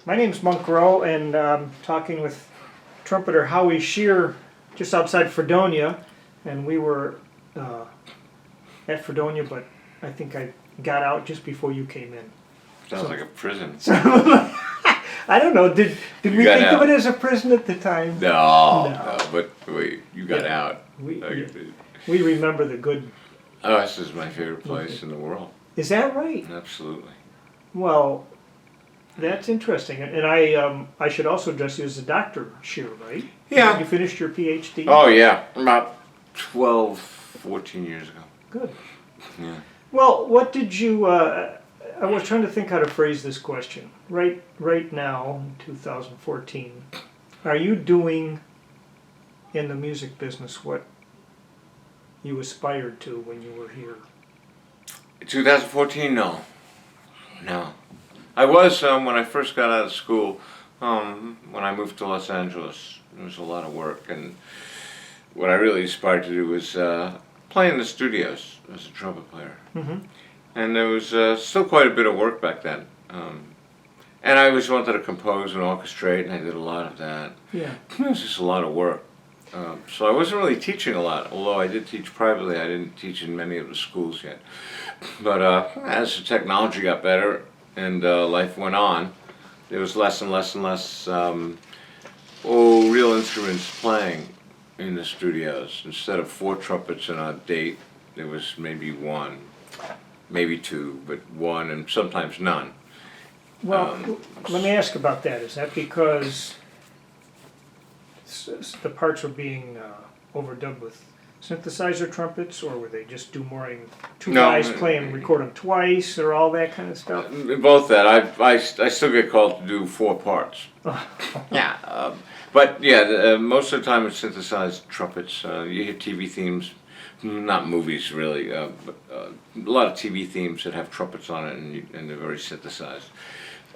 My name's Monk Rowe, and talking with trumpeter Howie Shear just outside Fredonia, and we were at Fredonia, but I think I got out just before you came in. Sounds like a prison. I don't know. Did we think of it as a prison at the time? No. But wait, you got out. We remember the good. Oh, this is my favorite place in the world. Is that right? Absolutely. Well, that's interesting. And I should also address you as a Dr. Shear, right? Yeah. You finished your PhD? Oh, yeah. About 12, 14 years ago. Good. Yeah. Well, what did you... I was trying to think how to phrase this question. Right now, in 2014, are you doing in the music business what you aspired to when you were here? 2014, no. I was, when I first got out of school, when I moved to Los Angeles, it was a lot of work, and what I really aspired to do was play in the studios as a trumpet player. Mm-hmm. And there was still quite a bit of work back then. And I always wanted to compose and orchestrate, and I did a lot of that. Yeah. It was just a lot of work. So I wasn't really teaching a lot, although I did teach privately. I didn't teach in many of the schools yet. But as the technology got better and life went on, there was less and less real instruments playing in the studios. Instead of 4 trumpets in a date, there was maybe 1, maybe 2, but 1 and sometimes none. Well, let me ask about that. Is that because the parts were being overdubbed with synthesizer trumpets, or were they just doing two guys play and record them twice, or all that kind of stuff? Both that. I still get called to do 4 parts. Yeah, but yeah, most of the time it's synthesized trumpets. You hear TV themes, not movies really, but a lot of TV themes that have trumpets on it, and they're very synthesized.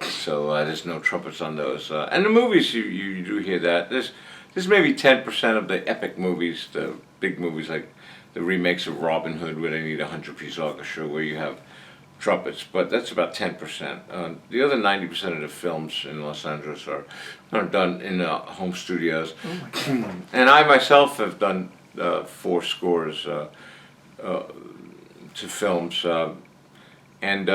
So there's no trumpets on those. And the movies, you do hear that. There's maybe 10% of the epic movies, the big movies like the remakes of Robin Hood, where they need a 100-piece orchestra, where you have trumpets, but that's about 10%. The other 90% of the films in Los Angeles are done in home studios. Oh my God. And I myself have done 4 scores to films. And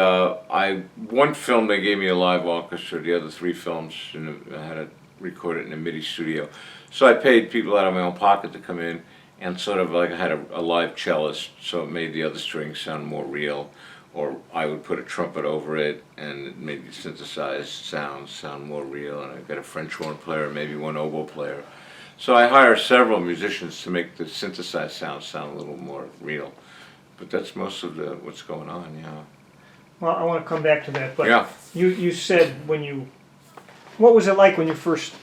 one film they gave me a live orchestra. The other 3 films, I had to record it in a MIDI studio. So I paid people out of my own pocket to come in, and sort of like I had a live cellist, so it made the other strings sound more real. Or I would put a trumpet over it, and it made the synthesized sounds sound more real. And I've got a French horn player, maybe one oboe player. So I hire several musicians to make the synthesized sounds sound a little more real. But that's most of what's going on, yeah. Well, I want to come back to that, but yeah. You said what was it like when you first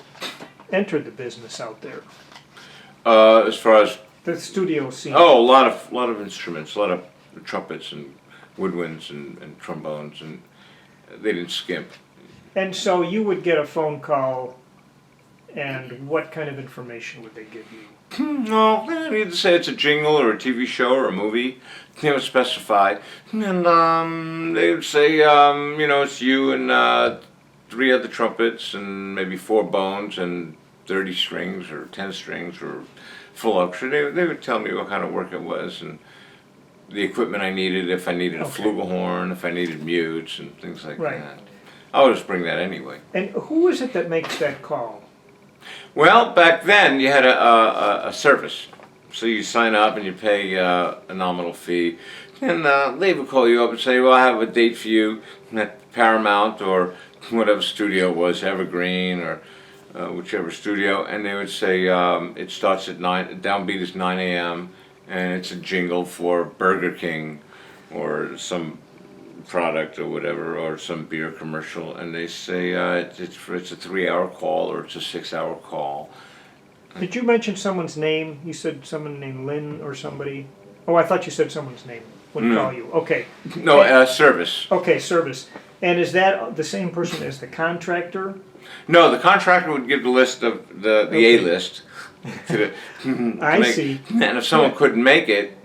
entered the business out there? As far as the studio scene. Oh, a lot of instruments, a lot of trumpets and woodwinds and trombones, and they didn't skimp. And so you would get a phone call, and what kind of information would they give you? No, they didn't need to say it's a jingle or a TV show or a movie. They would specify, and they would say, it's you and 3 other trumpets and maybe 4 bones and 30 strings or 10 strings or full orchestra. They would tell me what kind of work it was and the equipment I needed, if I needed a flugelhorn, if I needed mutes and things like that. I would just bring that anyway. And who is it that makes that call? Well, back then you had a service. So you sign up and you pay a nominal fee. And they would call you up and say, well, I have a date for you at Paramount or whatever studio it was, Evergreen or whichever studio. And they would say it starts at 9, downbeat is 9 a.m. and it's a jingle for Burger King or some product or whatever, or some beer commercial, and they say it's a 3-hour call or it's a 6-hour call. Did you mention someone's name? You said someone named Lynn or somebody. Oh, I thought you said someone's name would call you. Okay. No, service. Okay, service. And is that the same person as the contractor? No, the contractor would give the list of the A-list. I see. And if someone couldn't make it,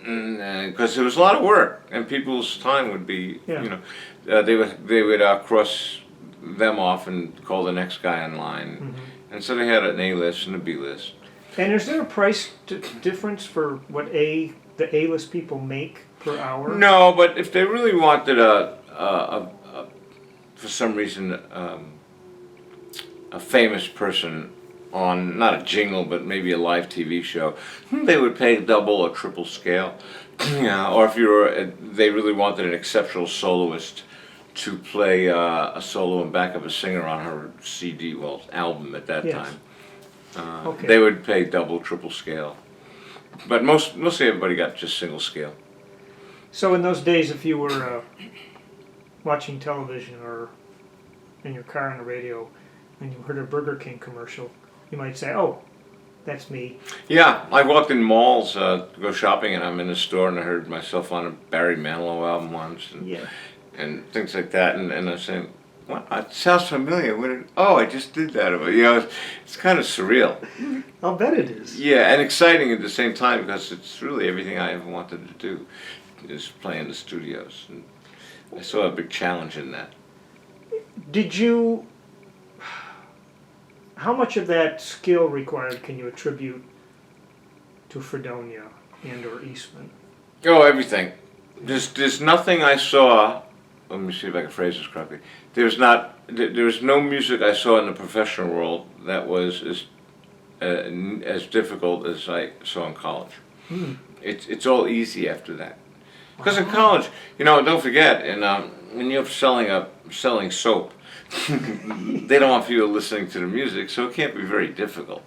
because it was a lot of work, and people's time would be, they would cross them off and call the next guy in line. And so they had an A list and a B list. And is there a price difference for what the A-list people make per hour? No, but if they really wanted for some reason, a famous person on, not a jingle, but maybe a live TV show, they would pay double or triple scale. Yeah, or if they really wanted an exceptional soloist to play a solo and back up a singer on her CD, well, album at that Yes. time, Okay. they would pay double, triple scale. But mostly everybody got just single scale. So in those days, if you were watching television or in your car on the radio and you heard a Burger King commercial, you might say, "Oh, that's me." Yeah, I walked in malls to go shopping, and I'm in a store, and I heard myself on a Barry Manilow album once, Yeah. and things like that, and I'm saying, "What? It sounds familiar. Oh, I just did that." You know, it's kind of surreal. I'll bet it is. Yeah, and exciting at the same time because it's really everything I ever wanted to do, is play in the studios, and I saw a big challenge in that. Did you? How much of that skill required can you attribute to Fredonia and/or Eastman? Oh, everything. There's nothing I saw. Let me see if I can phrase this correctly. There's no music I saw in the professional world that was as difficult as I saw in college. It's all easy after that. Because in college, don't forget, when you're selling soap, they don't want people listening to the music, so it can't be very difficult.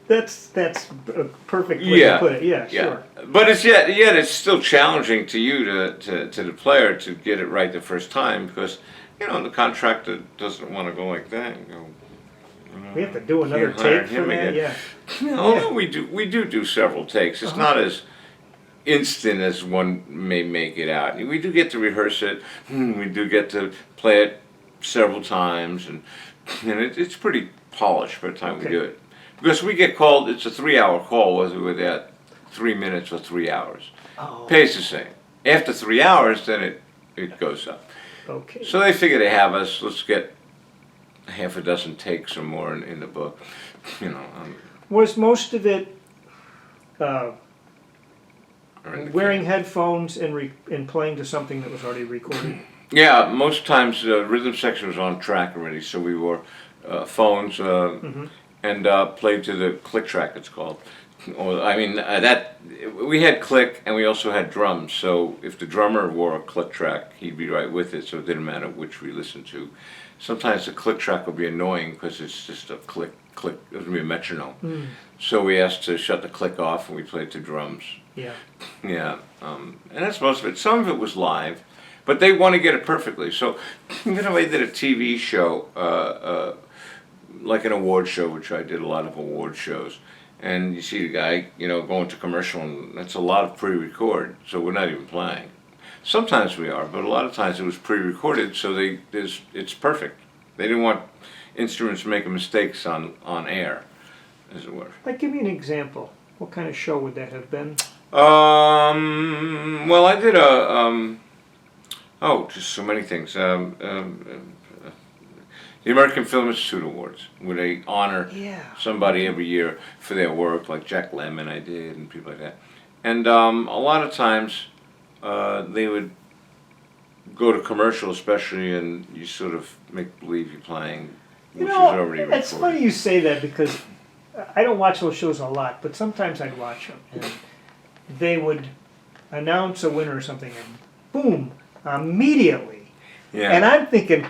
That's a perfect way to put it. Yeah, sure. But it's yet it's still challenging to you to the player to get it right the first time because the contractor doesn't want to go like that. And go, We have to do another can't hire take for him that. again. Yeah. Although we do several takes. It's not as instant as one may make it out. We do get to rehearse it. We do get to play it several times, and it's pretty polished by the time we do it. Because we get called, it's a 3-hour call, whether we're there 3 minutes or 3 hours. Oh. Pays the same. After 3 hours, then it goes up. Okay. So they figure they have us. Let's get half a dozen takes or more in the book. Was most of it or in the wearing can. headphones and playing to something that was already recorded? Yeah, most times the rhythm section was on track already, so we wore phones and played to the click track. It's called. Or that we had click and we also had drums. So if the drummer wore a click track, he'd be right with it. So it didn't matter which we listened to. Sometimes the click track would be annoying because it's just a click click. It would be a metronome. So we asked to shut the click off and we played to drums. Yeah. Yeah, and that's most of it. Some of it was live, but they want to get it perfectly. So, I did a TV show, like an award show, which I did a lot of award shows. And you see the guy, going to commercial, and that's a lot of pre-record, so we're not even playing. Sometimes we are, but a lot of times it was pre-recorded, so it's perfect. They didn't want instruments making mistakes on air, as it were. Like, give me an example. What kind of show would that have been? Well, I did just so many things. The American Film Institute Awards, where they honor somebody every year for their work, like Jack Lemmon I did, and people like that. And a lot of times they would go to commercial, especially, and you sort of make believe you're playing, which is already recorded. It's funny you say that because I don't watch those shows a lot, but sometimes I'd watch them. And they would announce a winner or something, and boom, immediately. Yeah. And I'm thinking,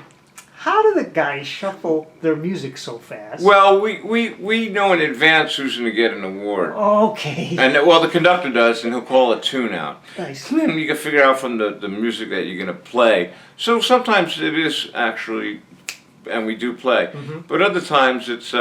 how do the guys shuffle their music so fast? Well, we know in advance who's going to get an award. Okay. And the conductor does, and he'll call a tune out. Nice. And then you can figure out from the music that you're going to play. So sometimes it is actually, and we do play. But other times it's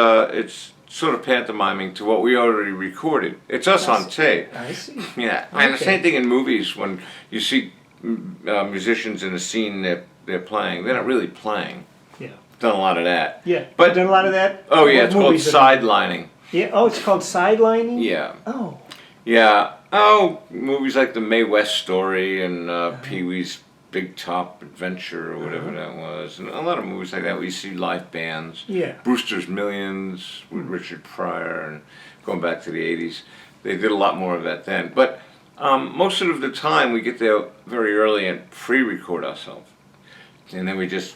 sort of pantomiming to what we already recorded. It's us on tape. I see. Yeah, and the same thing in movies when you see musicians in a scene they're playing. They're not really playing. Yeah. Done a lot of that. Yeah. But done a lot of that? Oh yeah, What it's called movies have you- sidelining. Yeah. Oh, it's called sidelining? Yeah. Oh. Yeah. Oh, movies like The Mae West Story and Pee-wee's Big Top Adventure or whatever that was, and a lot of movies like that where you see live bands. Yeah. Brewster's Millions with Richard Pryor, and going back to the 80s. They did a lot more of that then. But most of the time we get there very early and pre-record ourselves. And then we just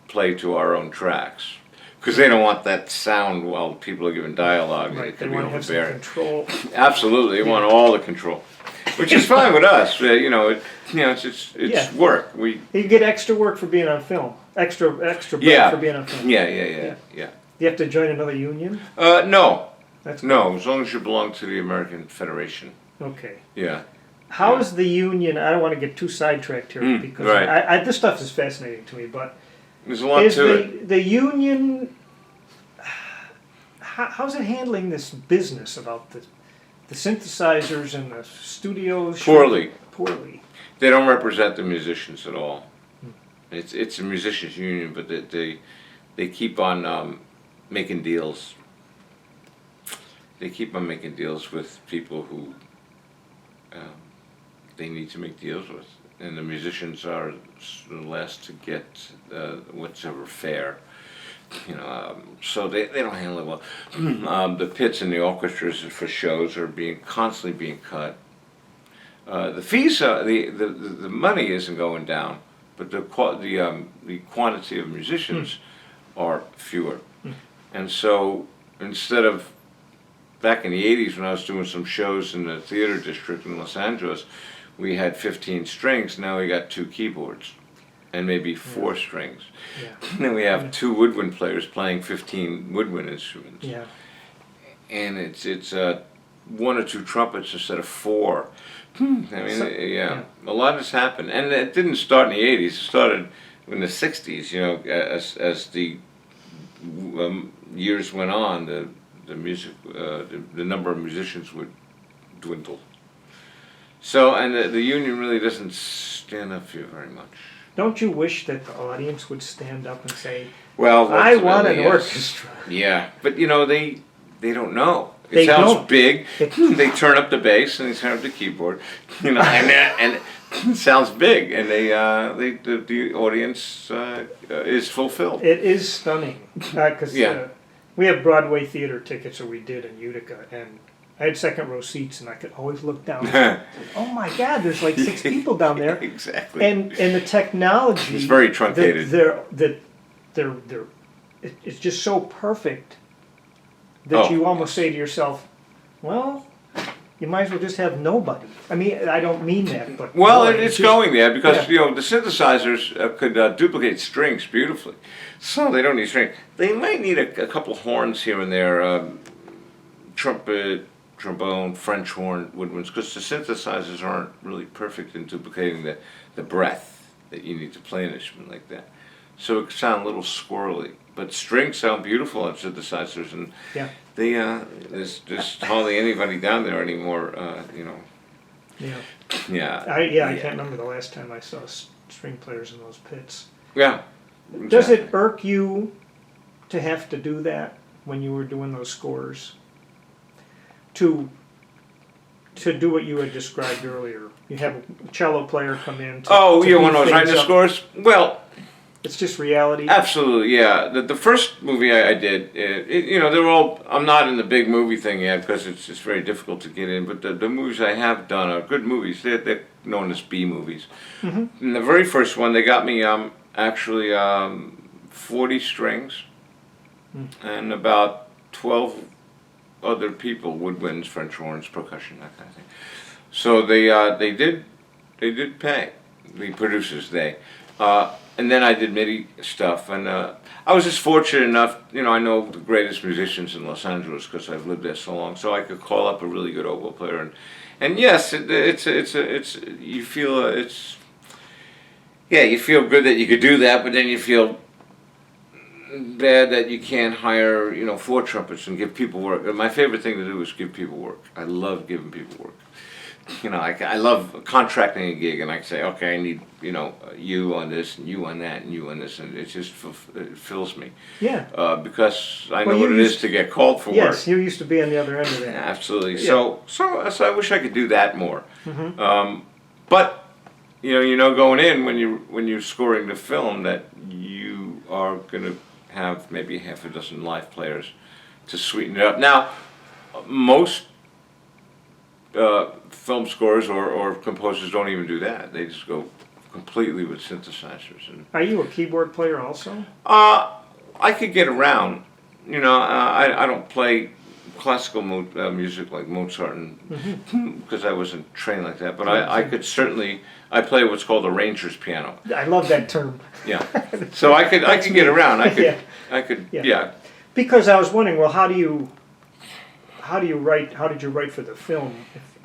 play to our own tracks. Because they don't want that sound while people are giving dialogue. Right. It They could be want to have some overbearing. control. Absolutely, they want all the control. Which is fine with us. It's Yeah. work. You get extra work for being on film. Extra break Yeah. for being on film. Yeah. You have to join another union? No. That's No, as long as you belong to the American Federation. okay. Yeah. How is the union? I don't want to get too sidetracked here because right. this stuff is fascinating to me. But There's a lot is to it. the union? How's it handling this business about the synthesizers and the studios? Poorly. Poorly. They don't represent the musicians at all. It's a musicians union, but they keep on making deals. They keep on making deals with people who they need to make deals with, and the musicians are the last to get whatever fair. So they don't handle it well. The pits and the orchestras for shows are constantly being cut. The fees, the money isn't going down, but the quantity of musicians are fewer. And so instead of back in the 80s when I was doing some shows in the theater district in Los Angeles, we had 15 strings. Now we got 2 keyboards and maybe 4 strings. Yeah. Then we have 2 woodwind players playing 15 woodwind instruments. Yeah. And it's 1 or 2 trumpets instead of 4. I mean, yeah, a lot has happened, and it didn't start in the 80s. It started in the 60s. As the years went on, the music, the number of musicians would dwindle. So, and the union really doesn't stand up for you very much. Don't you wish that the audience would stand up and say, Well, "I want an ultimately, yes. orchestra"? Yeah, but they don't know. It They sounds don't. big. They turn up the bass and they turn up the keyboard, and it sounds big, and the audience is fulfilled. It is stunning because Yeah. we have Broadway theater tickets, or we did in Utica, and I had second row seats, and I could always look down. Oh my God, there's like 6 people down there, Exactly. and the technology. It's very truncated. It's just so perfect that you almost say to yourself, well, you might as well just have nobody. I mean, I don't mean that, but Well, boy, it's just- going there because yeah. the synthesizers could duplicate strings beautifully, so they don't need strings. They might need a couple horns here and there, trumpet, trombone, French horn, woodwinds, because the synthesizers aren't really perfect in duplicating the breath that you need to play an instrument like that. So it can sound a little squirrely, but strings sound beautiful on synthesizers, and Yeah. there's hardly anybody down there anymore. Yeah. Yeah. I can't remember the last time I saw string players in those pits. Yeah. Does it exactly. irk you to have to do that when you were doing those scores? To do what you had described earlier. You have a cello player come in. To When I beef was writing things the up. scores? Well, It's just reality. absolutely, yeah. The first movie I did, they're all, I'm not in the big movie thing yet because it's just very difficult to get in, but the movies I have done are good movies. They're known as B movies. Mm-hmm. In the very first one, they got me actually 40 strings and about 12 other people, woodwinds, French horns, percussion, that kind of thing. So they did pay, the producers, and then I did MIDI stuff, and I was just fortunate enough, I know the greatest musicians in Los Angeles because I've lived there so long, so I could call up a really good oboe player, and yes, you feel you feel good that you could do that, but then you feel bad that you can't hire 4 trumpets and give people work. My favorite thing to do is give people work. I love giving people work. I love contracting a gig, and I can say, okay, I need you on this and you on that and you on this, and it just it fills me. Yeah. Because I know Well, what you it is used- to get called for Yes, work. you used to be on the other end of Yeah, that. absolutely. Yeah. So I wish I could do that more. Mm-hmm. But you know going in when you're scoring the film that you are going to have maybe half a dozen live players to sweeten it up. Now, most film scores or composers don't even do that. They just go completely with synthesizers. And Are you a keyboard player also? I could get around. You know, I don't play classical music like Mozart, and because I wasn't trained like that. But I could certainly. I play what's called a ranger's piano. I love that term. Yeah. So I could get around. Yeah. I could. Yeah. Yeah. Because I was wondering, well, how do you write? How did you write for the film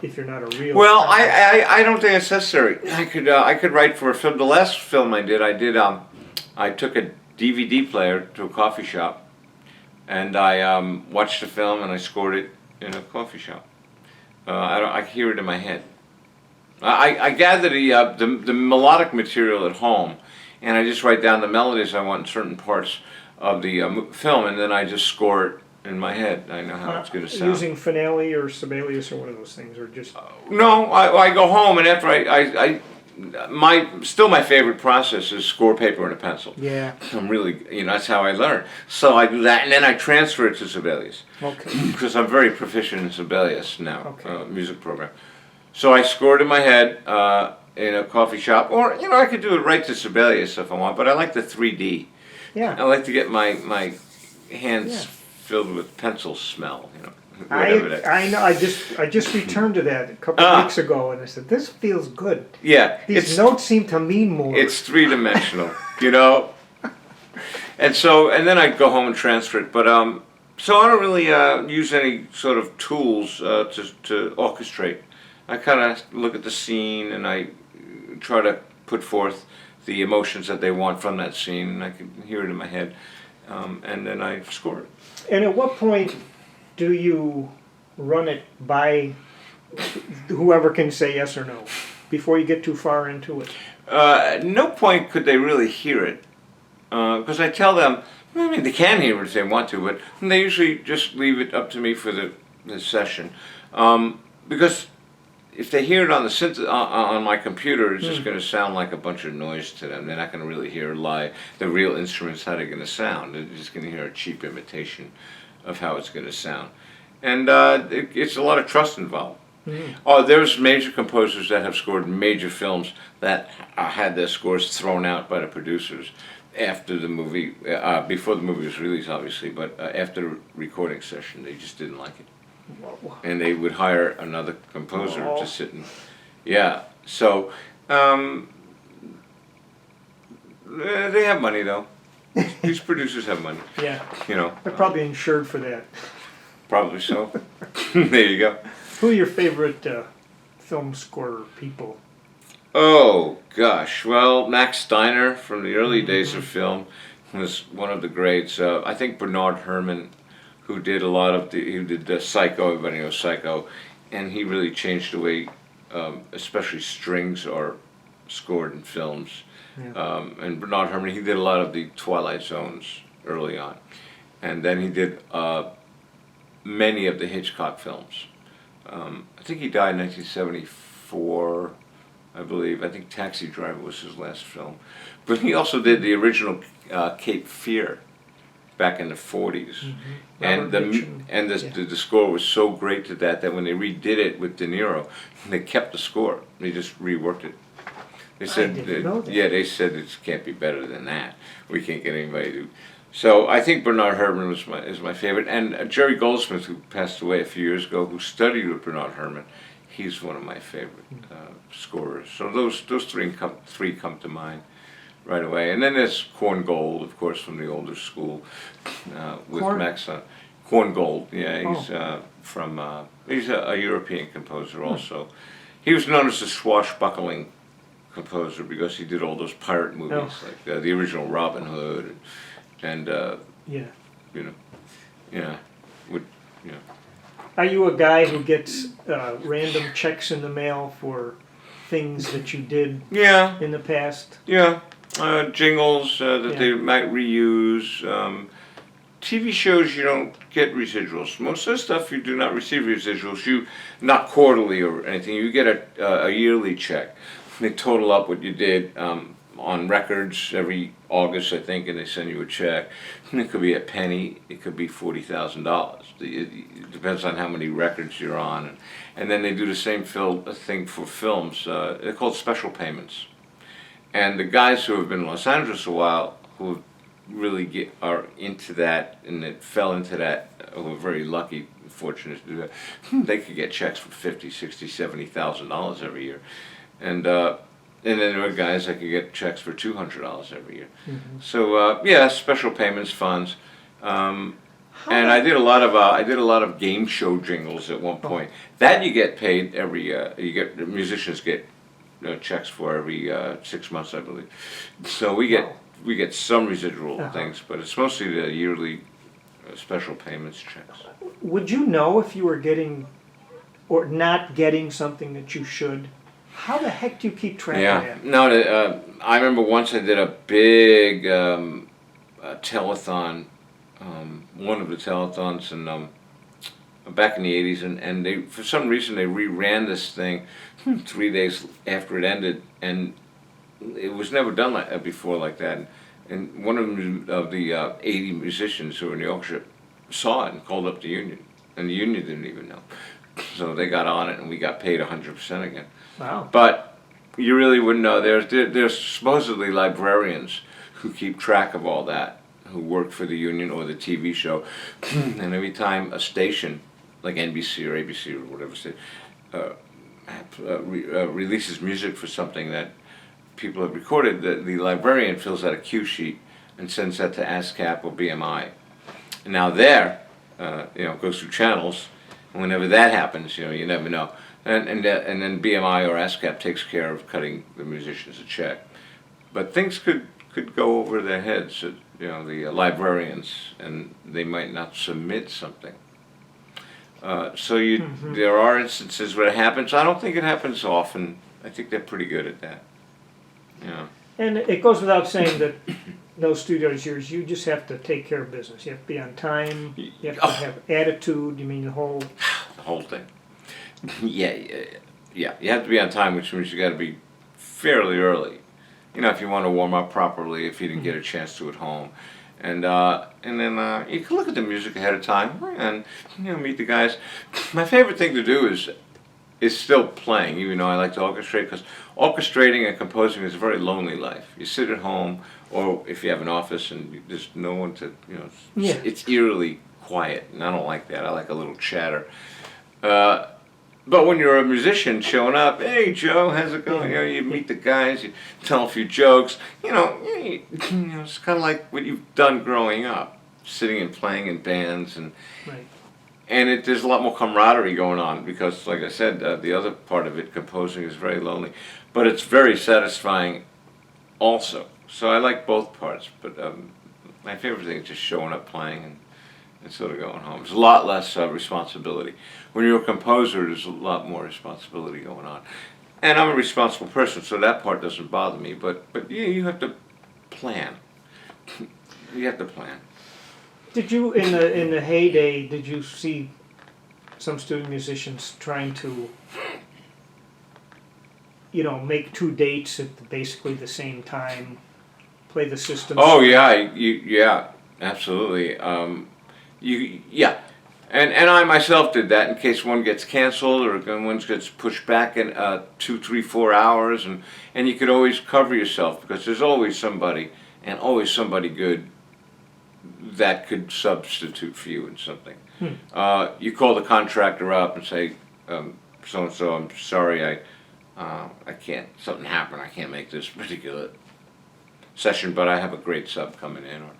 if you're not a real? Well, I don't think it's necessary. I could write for a film. The last film I did I took a DVD player to a coffee shop, and I watched the film and I scored it in a coffee shop. I hear it in my head. I gather the melodic material at home, and I just write down the melodies I want in certain parts of the film, and then I just score it in my head. I know how it's going to sound. Using Finale or Sibelius or one of those things, or just No, I go home, and after my favorite process is score paper and a pencil. yeah. I'm really, that's how I learn. So I do that, and then I transfer it to Sibelius. Okay. Because I'm very proficient in Sibelius now, Okay. music program. So I score it in my head in a coffee shop, or I could do it right to Sibelius if I want. But I like the 3D. I Yeah. like to get my hands Yeah. filled with pencil smell. Whatever that. I know. I just returned to that a couple of weeks ago, and I said, "This feels good. Yeah, These notes seem to mean more." It's 3-dimensional, And then I go home and transfer it. But so I don't really use any sort of tools to orchestrate. I kind of look at the scene and I try to put forth the emotions that they want from that scene, and I can hear it in my head, and then I score it. And at what point do you run it by whoever can say yes or no before you get too far into it? No point could they really hear it, because I tell them, I mean, they can hear it if they want to, but they usually just leave it up to me for the session, because if they hear it on on my computer, it's just going to sound like a bunch of noise to them. They're not going to really hear the real instruments, how they're going to sound. They're just going to hear a cheap imitation of how it's going to sound. And it's a lot of trust involved. Oh, there's major composers that have scored major films that had their scores thrown out by the producers after the movie, before the movie was released, obviously, but after the recording session, they just didn't like it. And they would hire another composer to sit and, so they have money though. These producers have money. Yeah. They're They're probably insured for that. probably so. There you go. Who are your favorite film scorer people? Oh gosh, well, Max Steiner from the early days of film was one of the greats. I think Bernard Herrmann, who did a lot of he did Psycho. Everybody knows Psycho, and he really changed the way, especially strings are scored in films. Yeah. And Bernard Herrmann, he did a lot of the Twilight Zones early on, and then he did many of the Hitchcock films. I think he died in 1974, I believe. I think Taxi Driver was his last film, but he also did the original Cape Fear back in the 40s. And the score was so great to that when they redid it with De Niro, they kept the score. They just reworked it. They said, didn't know that. they said it can't be better than that. We can't get anybody to. So I think Bernard Herrmann is my favorite, and Jerry Goldsmith, who passed away a few years ago, who studied with Bernard Herrmann, he's one of my favorite scorers. So those three come to mind right away. And then there's Korngold, of course, from the older school, with Max. Korngold, yeah, he's a European composer also. He was known as the swashbuckling composer because he did all those pirate movies, like the original Robin Hood, and Are you a guy who gets random checks in the mail for things that you did in the past? Yeah, jingles that they might reuse. TV shows, you don't get residuals. Most of the stuff you do not receive residuals. Not quarterly or anything. You get a yearly check. they total up what you did on records every August, I think, and they send you a check. And it could be a penny, it could be $40,000. It depends on how many records you're on. And then they do the same thing for films. They're called special payments. And the guys who have been in Los Angeles a while, who really are into that and that fell into that, who are very lucky, fortunate to do that, they could get checks for $50,000, $60,000, $70,000 every year. And then there are guys that could get checks for $200 every year. Mm-hmm. So yeah, special payments funds. And I did a lot of game show jingles at one point. That you get paid every musicians get checks for every 6 months, I believe. So we get some residual things, but it's mostly the yearly special payments checks. Would you know if you were getting or not getting something that you should? How the heck do you keep track of that? No, I remember once I did a big telethon, one of the telethons, and back in the 80s, and they, for some reason, they reran this thing 3 days after it ended, and it was never done before like that. And one of the 80 musicians who were in the orchestra saw it and called up the union, and the union didn't even know. So they got on it, and we got paid 100% again. Wow. But you really wouldn't know. There's supposedly librarians who keep track of all that, who work for the union or the TV show, and every time a station, like NBC or ABC or whatever, releases music for something that people have recorded, the librarian fills out a cue sheet and sends that to ASCAP or BMI. And now there, goes through channels, and whenever that happens, you never know. And then BMI or ASCAP takes care of cutting the musicians a check. But things could go over their heads at, the librarians, and they might not submit something. There are instances where it happens. I don't think it happens often. I think they're pretty good at that. Yeah. And it goes without saying that those studios yours, you just have to take care of business. You have to be on time. You have to have attitude. You mean the whole thing. Yeah. You have to be on time, which means you got to be fairly early. If you want to warm up properly, if you didn't get a chance to at home, and then you can look at the music ahead of time and meet the guys. My favorite thing to do is still playing, even though I like to orchestrate, because orchestrating and composing is a very lonely life. You sit at home, or if you have an office and there's no one to, it's eerily quiet, and I don't like that. I like a little chatter. But when you're a musician showing up, hey Joe, how's it going? You meet the guys, you tell a few jokes. It's kind of like what you've done growing up, sitting and playing in bands, and right. And there's a lot more camaraderie going on because, like I said, the other part of it, composing, is very lonely, but it's very satisfying also. So I like both parts, but my favorite thing is just showing up, playing, and sort of going home. There's a lot less responsibility. When you're a composer, there's a lot more responsibility going on. And I'm a responsible person, so that part doesn't bother me. But yeah, you have to plan. You have to plan. Did you, in the heyday, did you see some student musicians trying to, make two dates at basically the same time, play the system? Oh yeah, absolutely. And I myself did that in case one gets canceled or one gets pushed back in 2, 3, 4 hours, and you could always cover yourself because there's always somebody good that could substitute for you in something. You call the contractor up and say, so and so, I'm sorry, I can't. Something happened. I can't make this particular session, but I have a great sub coming in. Or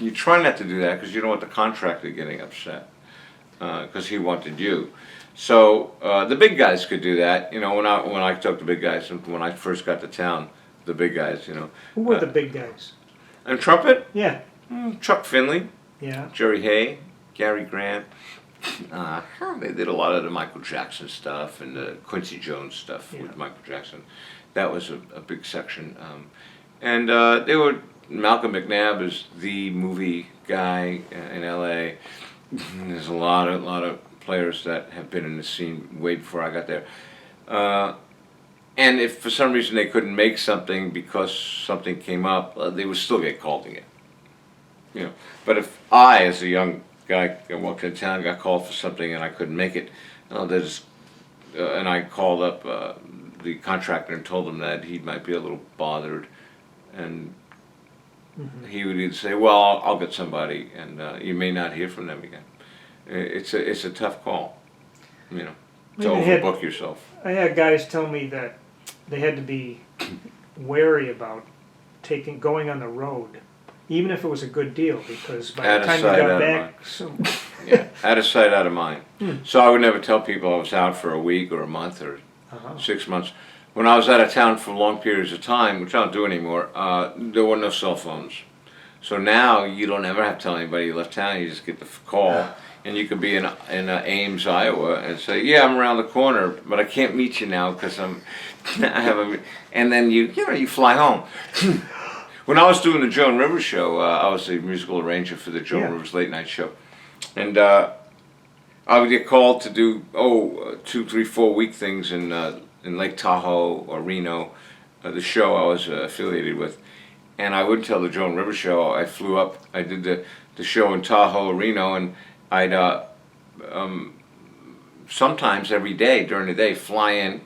you try not to do that because you don't want the contractor getting upset because he wanted you. So the big guys could do that. When I talk to big guys, when I first got to town, the big guys, Who were the big guys? And trumpet? Yeah. Chuck Finley. Yeah. Jerry Hay, Gary Grant. They did a lot of the Michael Jackson stuff and the Quincy Jones stuff with Michael Jackson. That was a big section. And they were, Malcolm McNabb is the movie guy in L.A. There's a lot of players that have been in the scene way before I got there. And if for some reason they couldn't make something because something came up, they would still get called again. You know, but if I, as a young guy, walked in town, got called for something and I couldn't make it, and I called up the contractor and told him that he might be a little bothered, and he would either say, "Well, I'll get somebody," and you may not hear from them again. It's a tough call, you know, to overbook yourself. I had guys tell me that they had to be wary about going on the road, even if it was a good deal, because by the time you got back, yeah, out of sight, out of mind. So I would never tell people I was out for a week or a month or 6 months. When I was out of town for long periods of time, which I don't do anymore, there were no cell phones. So now you don't ever have to tell anybody you left town. You just get the call, and you could be in Ames, Iowa, and say, "Yeah, I'm around the corner, but I can't meet you now because and then you fly home. When I was doing the Joan Rivers show, I was the musical arranger for the Joan Rivers late night show, and I would get called to do 2, 3, 4 week things in Lake Tahoe or Reno, the show I was affiliated with, and I wouldn't tell the Joan Rivers show. I flew up. I did the show in Tahoe, Reno, and I'd sometimes every day during the day fly in,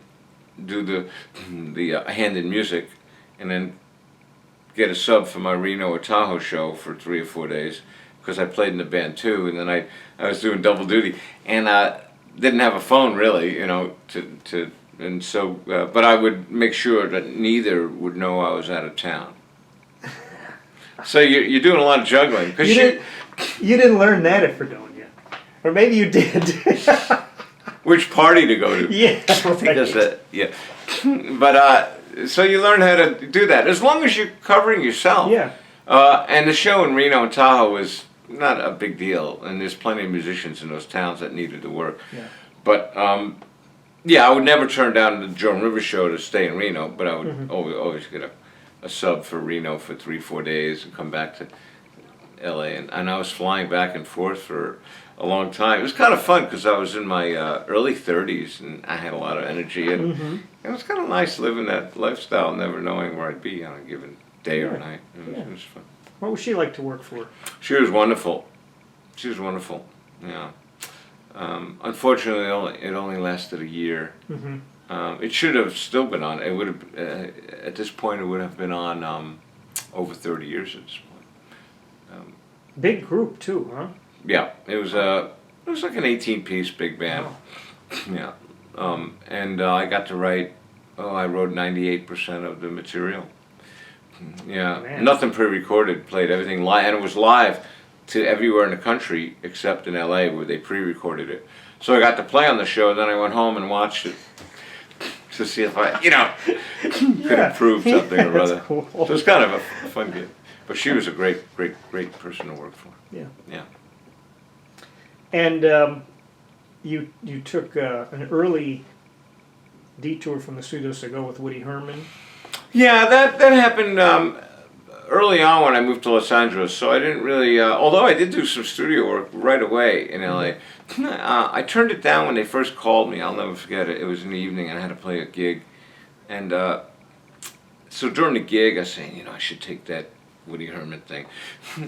do the hand in music, and then get a sub for my Reno or Tahoe show for 3 or 4 days, because I played in the band too, and then I was doing double duty, and didn't have a phone really, you know, and so but I would make sure that neither would know I was out of town. So you're doing a lot of juggling, because you didn't learn that at Fredonia, or maybe you did. Which party to go to? Yeah, right. Yeah, but so you learn how to do that as long as you're covering yourself. Yeah. And the show in Reno and Tahoe was not a big deal, and there's plenty of musicians in those towns that needed to work. Yeah. But I would never turn down the Joan Rivers show to stay in Reno, but I would always get a sub for Reno for 3, 4 days and come back to LA, and I was flying back and forth for a long time. It was kind of fun because I was in my early 30s and I had a lot of energy, and it was kind of nice living that lifestyle, never knowing where I'd be on a given day or night. It was fun. What was she like to work for? She was wonderful. She was wonderful. Yeah. Unfortunately, it only lasted a year. It should have still been on. It would have at this point. It would have been on over 30 years at this point. Big group too, huh? Yeah, it was like an 18-piece big band. Wow. Yeah, and I got to write. I wrote 98% of the material. Yeah, Man. Nothing pre-recorded. Played everything live, and it was live to everywhere in the country except in LA where they pre-recorded it. So I got to play on the show. Then I went home and watched it to see if I, could improve something or other. Cool. So it was kind of a fun gig. But she was a great person to work for. Yeah. Yeah. And you took an early detour from the studios to go with Woody Herman. Yeah, that happened early on when I moved to Los Angeles. So I didn't really, although I did do some studio work right away in LA. I turned it down when they first called me. I'll never forget it. It was in the evening and I had to play a gig. And so during the gig I said, I should take that Woody Herman thing.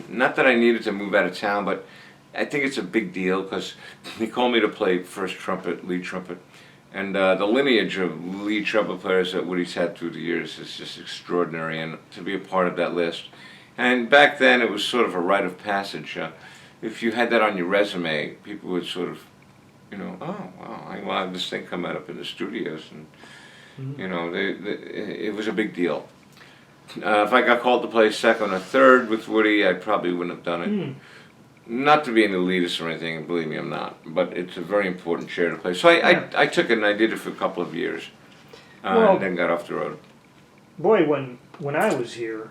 Not that I needed to move out of town, but I think it's a big deal because he called me to play first trumpet, lead trumpet. And the lineage of lead trumpet players that Woody's had through the years is just extraordinary, and to be a part of that list. And back then it was sort of a rite of passage. If you had that on your resume, people would sort of, oh, wow, I will have this thing come out up in the studios. And, it was a big deal. If I got called to play second or third with Woody, I probably wouldn't have done it. Not to be an elitist or anything, and believe me, I'm not. But it's a very important chair to play. So I took it and I did it for a couple of years, and then got off the road. Boy, when I was here,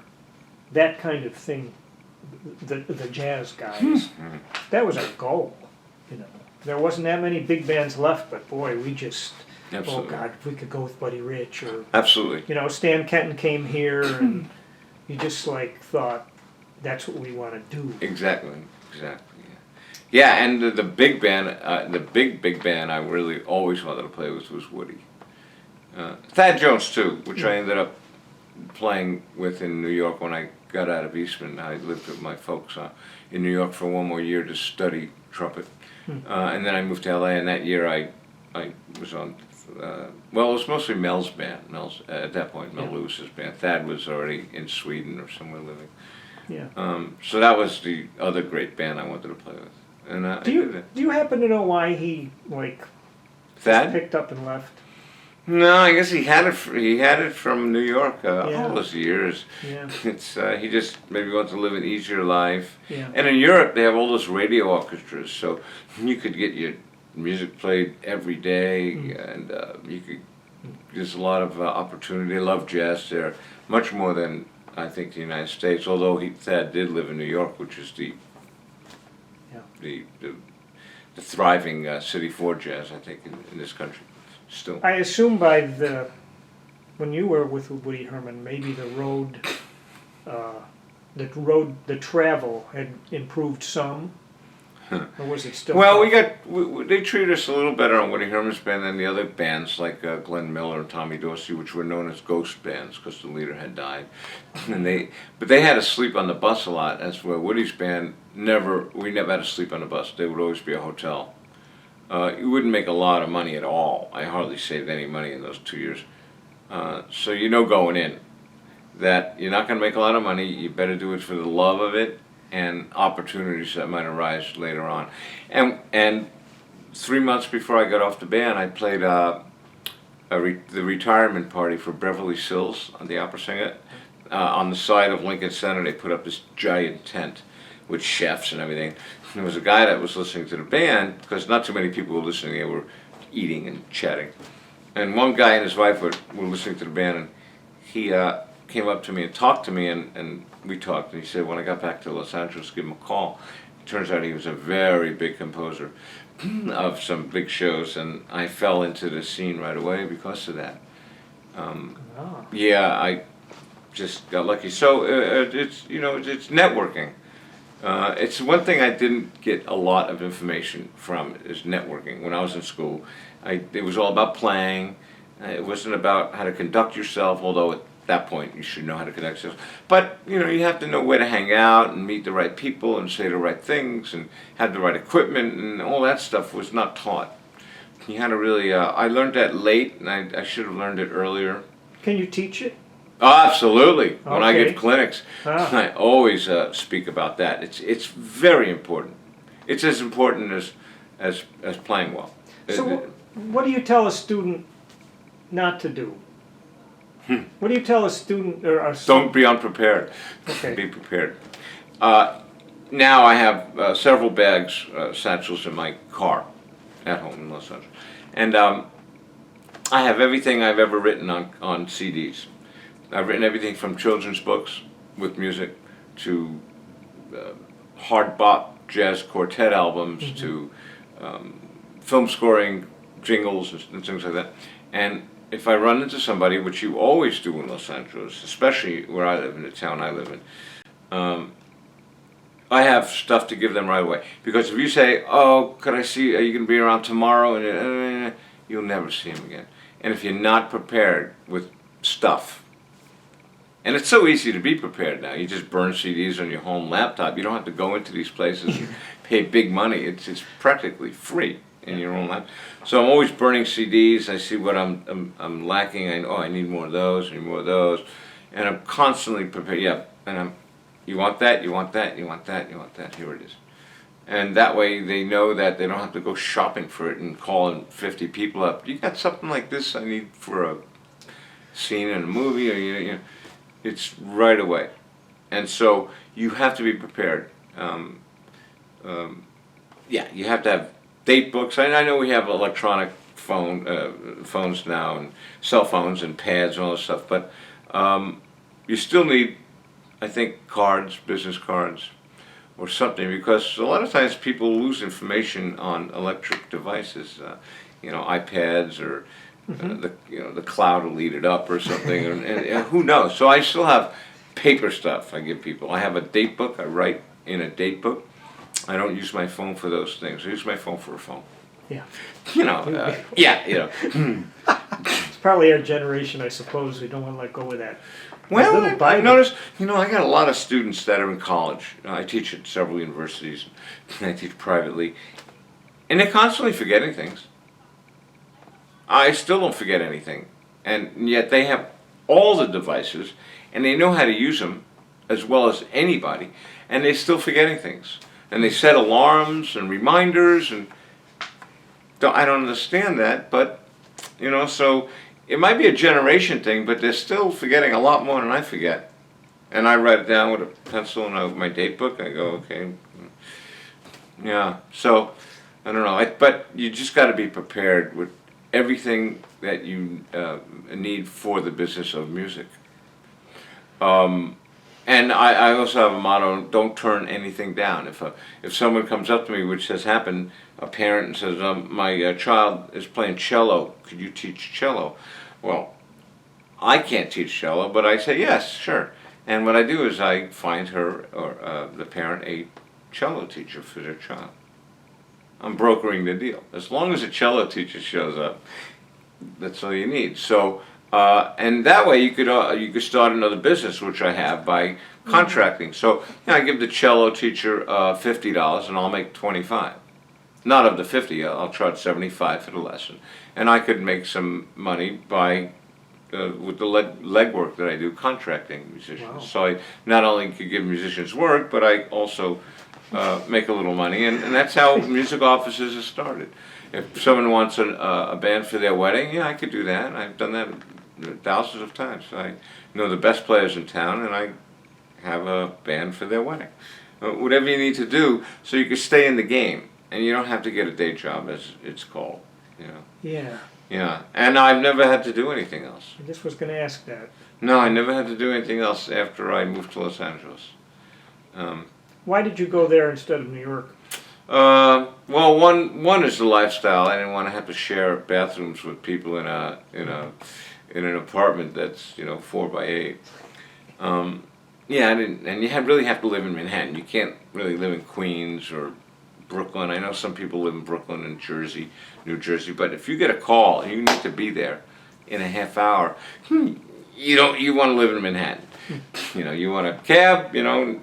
that kind of thing, the jazz guys, that was our goal. There wasn't that many big bands left, but boy, we just. Absolutely. Oh God, if we could go with Buddy Rich or absolutely. Stan Kenton came here and you just thought that's what we want to do. Exactly. Yeah, and the big band, the big band I really always wanted to play was Woody. Thad Jones too, which I ended up playing with in New York when I got out of Eastman. I lived with my folks in New York for one more year to study trumpet, and then I moved to LA. And that year I was on. Well, it was mostly Mel's band. Mel's at that point, Mel Lewis's band. Thad was already in Sweden or somewhere living. Yeah. So that was the other great band I wanted to play with. And Do you happen to know why he Thad? picked up and left? No, I guess he had it. He had it from New York all those years. Yeah. It's he just maybe wanted to live an easier life. Yeah. And in Europe, they have all those radio orchestras, so you could get your music played every day, and you could. There's a lot of opportunity. I love jazz there, much more than I think the United States. Although Thad did live in New York, which is the thriving city for jazz, I think, in this country. Still. I assume when you were with Woody Herman, maybe the travel had improved some, or was it still? Well, they treated us a little better on Woody Herman's band than the other bands like Glenn Miller and Tommy Dorsey, which were known as ghost bands because the leader had died, but they had to sleep on the bus a lot. That's where Woody's band we never had to sleep on the bus. They would always be a hotel. You wouldn't make a lot of money at all. I hardly saved any money in those 2 years. So going in that you're not going to make a lot of money. You better do it for the love of it and opportunities that might arise later on. And 3 months before I got off the band, I played the retirement party for Beverly Sills on the opera singer. On the side of Lincoln Center, they put up this giant tent with chefs and everything. There was a guy that was listening to the band, because not too many people were listening, they were eating and chatting. And one guy and his wife were listening to the band, and he came up to me and talked to me, and we talked, and he said, when I got back to Los Angeles, give him a call. It turns out he was a very big composer of some big shows, and I fell into the scene right away because of that. Yeah, I just got lucky. So it's networking. It's one thing I didn't get a lot of information from is networking. When I was in school, it was all about playing. It wasn't about how to conduct yourself, although at that point you should know how to conduct yourself. But you have to know where to hang out and meet the right people and say the right things and have the right equipment, and all that stuff was not taught. You had to really, I learned that late, and I should have learned it earlier. Can you teach it? Oh, absolutely. When I Okay. give clinics, I always speak about that. It's very important. It's as important as playing well. So what do you tell a student not to do? What do you tell a student or a Don't be unprepared. Okay. Be prepared. Now I have several bags, satchels in my car at home in Los Angeles. And I have everything I've ever written on CDs. I've written everything from children's books with music to hard bop jazz quartet albums to film scoring jingles and things like that. And if I run into somebody, which you always do in Los Angeles, especially where I live, in the town I live in, I have stuff to give them right away. Because if you say, oh, could I see, are you going to be around tomorrow? And you'll never see him again. And if you're not prepared with stuff, and it's so easy to be prepared now. You just burn CDs on your home laptop. You don't have to go into these places and pay big money. It's practically free in your own laptop. So I'm always burning CDs. I see what I'm lacking. I need more of those. I need more of those. And I'm constantly prepared. Yeah, and you want that. You want that. You want that. You want that. Here it is. And that way they know that they don't have to go shopping for it and calling 50 people up. You got something like this I need for a scene in a movie, or it's right away. And so you have to be prepared. You have to have date books. I know we have electronic phones now, and cell phones and pads and all this stuff, but you still need, I think, cards, business cards, or something, because a lot of times people lose information on electric devices, iPads or the cloud will eat it up or something, and who knows. So I still have paper stuff I give people. I have a date book. I write in a date book. I don't use my phone for those things. I use my phone for a phone. Yeah. Yeah. probably our generation, I suppose. We don't want to let go of that. Well, little I've Bible. noticed, I got a lot of students that are in college. I teach at several universities, and I teach privately, and they're constantly forgetting things. I still don't forget anything, and yet they have all the devices, and they know how to use them as well as anybody, and they're still forgetting things. And they set alarms and reminders, and I don't understand that, but, so it might be a generation thing, but they're still forgetting a lot more than I forget. And I write it down with a pencil and my date book. I go, okay, yeah. So I don't know, but you just got to be prepared with everything that you need for the business of music. And I also have a motto: don't turn anything down. If someone comes up to me, which has happened, a parent, and says, my child is playing cello, could you teach cello? Well, I can't teach cello, but I say yes, sure. And what I do is I find her, or the parent, a cello teacher for their child. I'm brokering the deal. As long as a cello teacher shows up, that's all you need. So, and that way you could start another business, which I have, by contracting. So, I give the cello teacher $50, and I'll make $25. Not of the 50, I'll charge $75 for the lesson, and I could make some money by with the legwork that I do contracting musicians. Wow. So I not only could give musicians work, but I also make a little money, and that's how music offices are started. If someone wants a band for their wedding, yeah, I could do that. I've done that thousands of times. I know the best players in town, and I have a band for their wedding. Whatever you need to do so you can stay in the game, and you don't have to get a day job, as it's called. Yeah. Yeah, and I've never had to do anything else. I just was going to ask that. No, I never had to do anything else after I moved to Los Angeles. Why did you go there instead of New York? Well, one is the lifestyle. I didn't want to have to share bathrooms with people in an apartment that's 4x8. Yeah, and you really have to live in Manhattan. You can't really live in Queens or Brooklyn. I know some people live in Brooklyn and New Jersey, but if you get a call and you need to be there in a half hour, you want to live in Manhattan. You want a cab,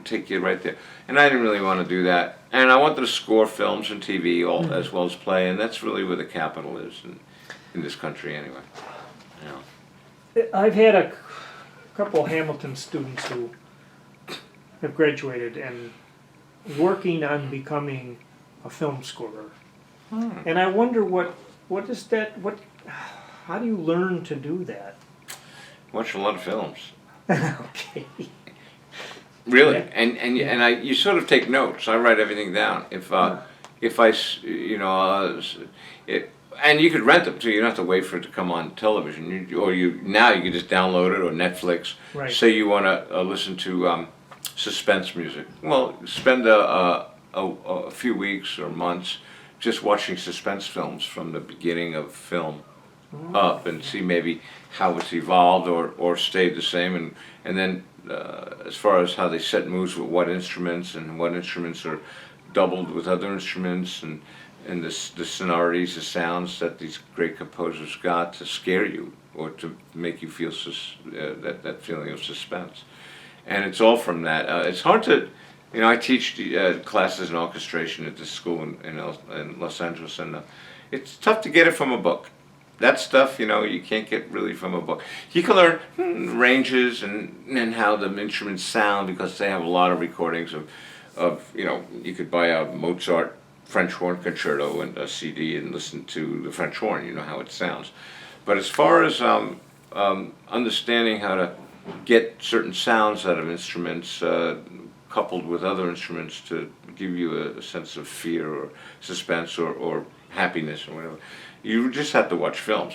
take you right there. And I didn't really want to do that. And I wanted to score films and TV as well as play, and that's really where the capital is in this country anyway. I've had a couple Hamilton students who have graduated and working on becoming a film scorer. And I wonder what is that, how do you learn to do that? Watch a lot of films. Okay. Really, Yeah. and you sort of take notes. I write everything down. If I, and you could rent them too. You don't have to wait for it to come on television. Now you can just download it or Netflix. Right. Say you want to listen to suspense music. Well, spend a few weeks or months just watching suspense films from the beginning of film up, and see maybe how it's evolved or stayed the same, and then as far as how they set moves with what instruments, and what instruments are doubled with other instruments, and the sonorities, the sounds that these great composers got to scare you or to make you feel that feeling of suspense. And it's all from that. It's hard to, I teach classes in orchestration at this school in Los Angeles, and it's tough to get it from a book. That stuff, you can't get really from a book. You can learn ranges and how the instruments sound, because they have a lot of recordings of you could buy a Mozart French horn concerto and a CD and listen to the French horn, how it sounds. But as far as understanding how to get certain sounds out of instruments, coupled with other instruments to give you a sense of fear or suspense or happiness or whatever, you just have to watch films.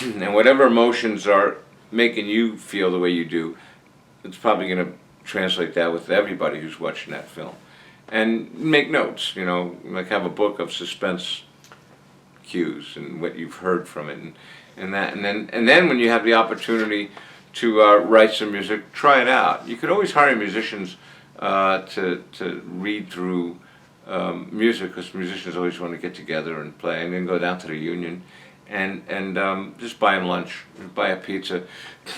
And whatever emotions are making you feel the way you do, it's probably going to translate that with everybody who's watching that film. And make notes, like have a book of suspense cues and what you've heard from it, and then when you have the opportunity to write some music, try it out. You could always hire musicians to read through music, because musicians always want to get together and play, and then go down to the union and just buy them lunch, buy a pizza,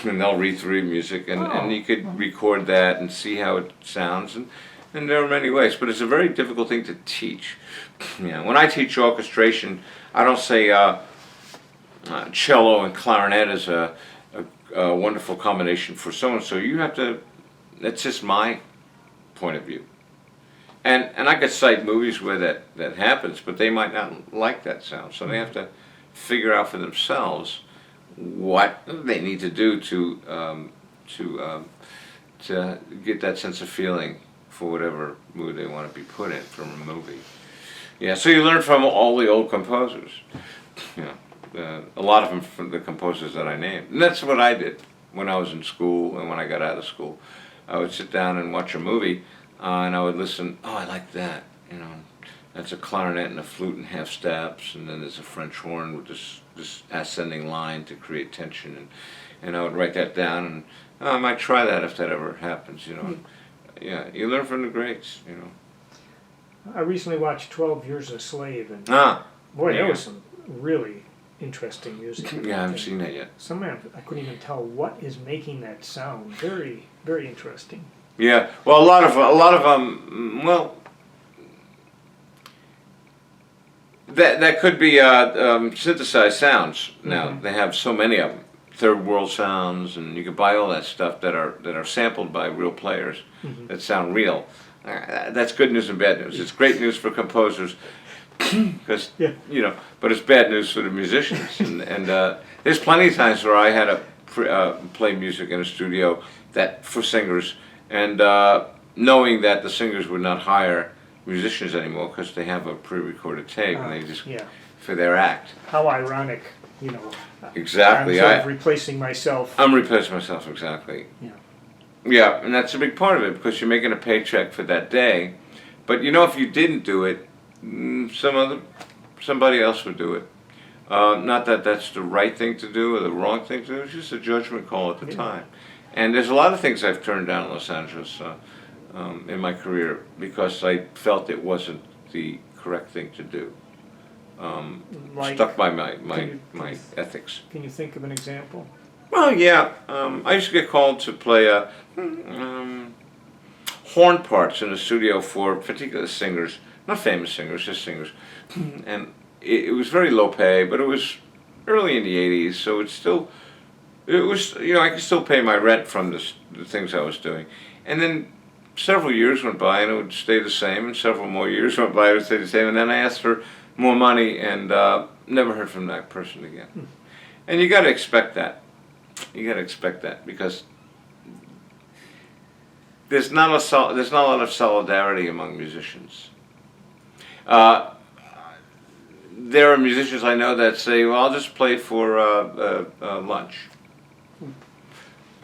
and they'll read through your music, and you could record that and see how it sounds, and there are many ways, but it's a very difficult thing to teach. When I teach orchestration, I don't say cello and clarinet is a wonderful combination for so-and-so. You have to, that's just my point of view. And I could cite movies where that happens, but they might not like that sound, so they have to figure out for themselves what they need to do to get that sense of feeling for whatever mood they want to be put in from a movie. Yeah, so you learn from all the old composers. A lot of them from the composers that I named. And that's what I did when I was in school and when I got out of school. I would sit down and watch a movie, and I would listen. Oh, I like that. That's a clarinet and a flute and half steps, and then there's a French horn with this ascending line to create tension, and I would write that down, and I might try that if that ever happens. Yeah, you learn from the greats. I recently watched 12 Years a Slave, and boy, yeah. there was some really interesting music. Yeah, I haven't seen that yet. Sometimes I couldn't even tell what is making that sound. Very, very interesting. Yeah, well, a lot of well, that could be synthesized sounds. Now they have so many of them, third world sounds, and you can buy all that stuff that are sampled by real players that sound real. That's good news and bad news. It's great news for composers because but it's bad news for the musicians. And there's plenty of times where I had to play music in a studio that for singers, and knowing that the singers would not hire musicians anymore because they have a pre-recorded tape and they just for their act. How ironic, Exactly. I'm sort of replacing myself. I'm replacing myself, exactly. Yeah, and that's a big part of it because you're making a paycheck for that day. But if you didn't do it, somebody else would do it. Not that that's the right thing to do or the wrong thing to do. It's just a judgment call at the time. And there's a lot of things I've turned down in Los Angeles in my career because I felt it wasn't the correct thing to do. Stuck by my ethics. Can you think of an example? Well, yeah. I used to get called to play horn parts in the studio for particular singers, not famous singers, just singers. And it was very low pay, but it was early in the 80s, so it was, I could still pay my rent from the things I was doing. And then several years went by and it would stay the same, and several more years went by and it would stay the same, and then I asked for more money and never heard from that person again. And you got to expect that. You got to expect that because there's not a lot of solidarity among musicians. There are musicians I know that say, "Well, I'll just play for lunch.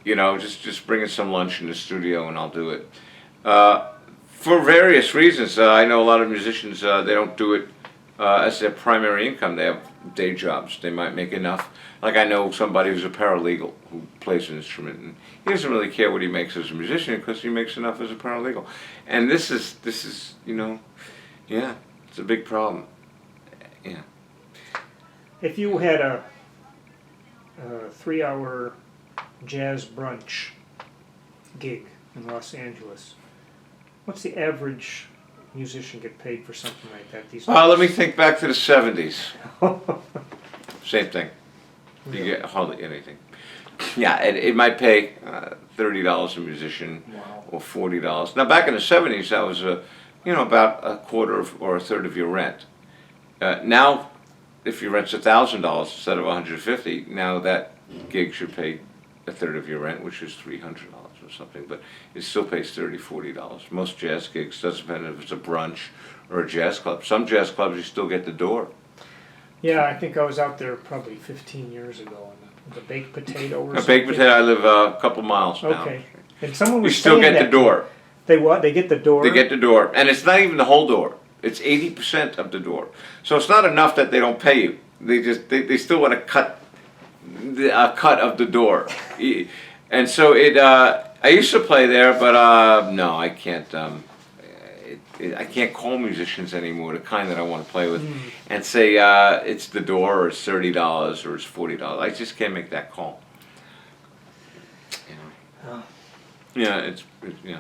Just bring in some lunch in the studio and I'll do it." For various reasons, I know a lot of musicians they don't do it as their primary income. They have day jobs. They might make enough. Like I know somebody who's a paralegal who plays an instrument, and he doesn't really care what he makes as a musician because he makes enough as a paralegal. And this is it's a big problem. Yeah. If you had a 3-hour jazz brunch gig in Los Angeles, what's the average musician get paid for something like that these days? Let me think back to the 70s. Same thing. You get hardly anything. Yeah, it might pay $30 a musician or $40. Now back in the 70s, that was about a quarter or a third of your rent. Now, if your rent's $1,000 instead of $150, now that gig should pay a third of your rent, which is $300 or something. But it still pays $30, $40. Most jazz gigs, doesn't matter if it's a brunch or a jazz club. Some jazz clubs you still get the door. Yeah, I think I was out there probably 15 years ago, and the baked potato or something. A baked potato, I live a couple miles down. Okay. And someone was You still saying get the door. They what? They get the door? They get the door. And it's not even the whole door. It's 80% of the door. So it's not enough that they don't pay you. They still want to cut a cut of the door. And so I used to play there, but no, I can't. I can't call musicians anymore, the kind that I want to play with, and say it's the door or it's $30 or it's $40. I just can't make that call. You know. Oh. Yeah, yeah.